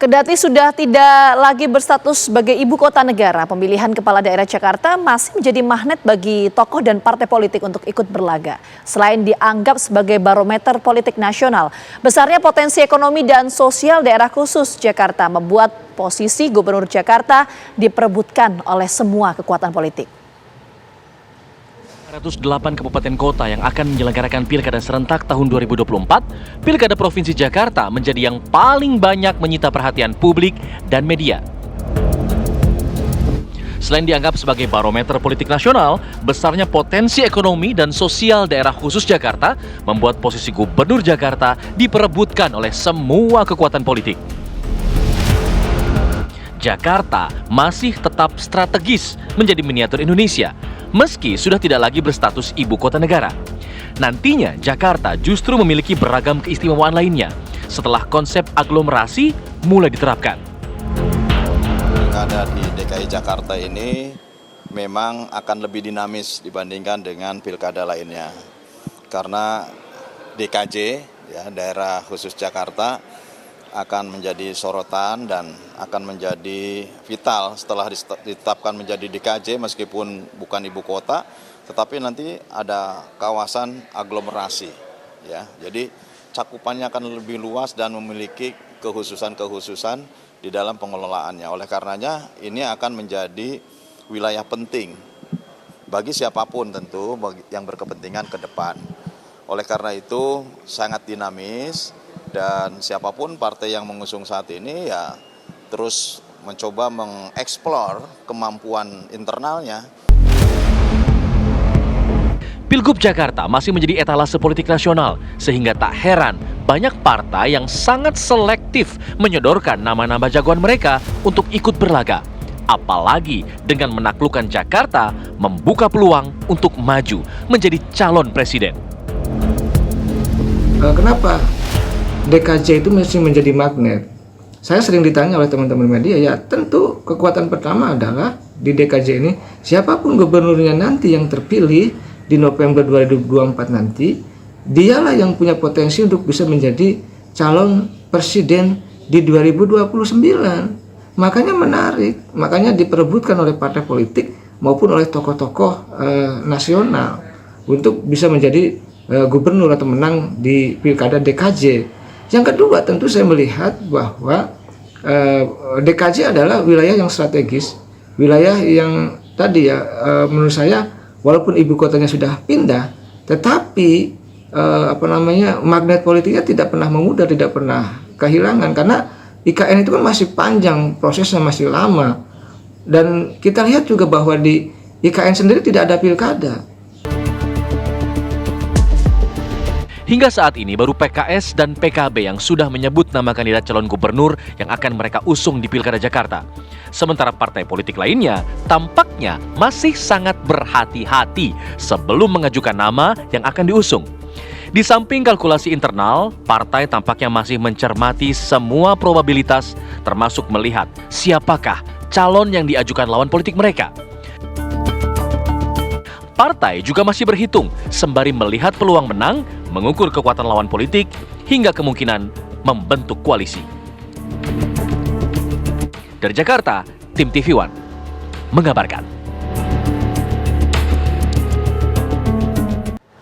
Kendati sudah tidak lagi berstatus sebagai ibu kota negara, pemilihan kepala daerah Jakarta masih menjadi magnet bagi tokoh dan partai politik untuk ikut berlaga. Selain dianggap sebagai barometer politik nasional, besarnya potensi ekonomi dan sosial daerah khusus Jakarta membuat posisi Gubernur Jakarta diperebutkan oleh semua kekuatan politik. 108 kabupaten kota yang akan menyelenggarakan Pilkada serentak tahun 2024, Pilkada Provinsi Jakarta menjadi yang paling banyak menyita perhatian publik dan media. Selain dianggap sebagai barometer politik nasional, besarnya potensi ekonomi dan sosial daerah khusus Jakarta membuat posisi Gubernur Jakarta diperebutkan oleh semua kekuatan politik. Jakarta masih tetap strategis menjadi miniatur Indonesia, meski sudah tidak lagi berstatus ibu kota negara. Nantinya Jakarta justru memiliki beragam keistimewaan lainnya setelah konsep aglomerasi mulai diterapkan. Pilkada di DKI Jakarta ini memang akan lebih dinamis dibandingkan dengan pilkada lainnya. Karena DKJ, ya, daerah khusus Jakarta, akan menjadi sorotan dan akan menjadi vital setelah ditetapkan menjadi DKJ meskipun bukan ibu kota, tetapi nanti ada kawasan aglomerasi, ya. Jadi cakupannya akan lebih luas dan memiliki kekhususan-kekhususan di dalam pengelolaannya. Oleh karenanya ini akan menjadi wilayah penting bagi siapapun tentu yang berkepentingan ke depan. Oleh karena itu sangat dinamis. Dan siapapun partai yang mengusung saat ini ya terus mencoba mengeksplor kemampuan internalnya. Pilgub Jakarta masih menjadi etalase politik nasional, sehingga tak heran banyak partai yang sangat selektif menyodorkan nama-nama jagoan mereka untuk ikut berlaga. Apalagi dengan menaklukkan Jakarta membuka peluang untuk maju menjadi calon presiden. Kenapa DKJ itu mesti menjadi magnet? Saya sering ditanya oleh teman-teman media, ya tentu kekuatan pertama adalah di DKJ ini siapapun gubernurnya nanti yang terpilih di November 2024 nanti, dialah yang punya potensi untuk bisa menjadi calon presiden di 2029. Makanya menarik, makanya diperebutkan oleh partai politik maupun oleh tokoh-tokoh nasional untuk bisa menjadi gubernur atau menang di pilkada DKJ. Yang kedua, tentu saya melihat bahwa DKJ adalah wilayah yang strategis, wilayah yang tadi ya menurut saya walaupun ibu kotanya sudah pindah, tetapi magnet politiknya tidak pernah memudar, tidak pernah kehilangan karena IKN itu kan masih panjang, prosesnya masih lama. Dan kita lihat juga bahwa di IKN sendiri tidak ada pilkada. Hingga saat ini baru PKS dan PKB yang sudah menyebut nama kandidat calon gubernur yang akan mereka usung di Pilkada Jakarta. Sementara partai politik lainnya tampaknya masih sangat berhati-hati sebelum mengajukan nama yang akan diusung. Di samping kalkulasi internal, partai tampaknya masih mencermati semua probabilitas termasuk melihat siapakah calon yang diajukan lawan politik mereka. Partai juga masih berhitung sembari melihat peluang menang, mengukur kekuatan lawan politik, hingga kemungkinan membentuk koalisi. Dari Jakarta, tim TV One mengabarkan.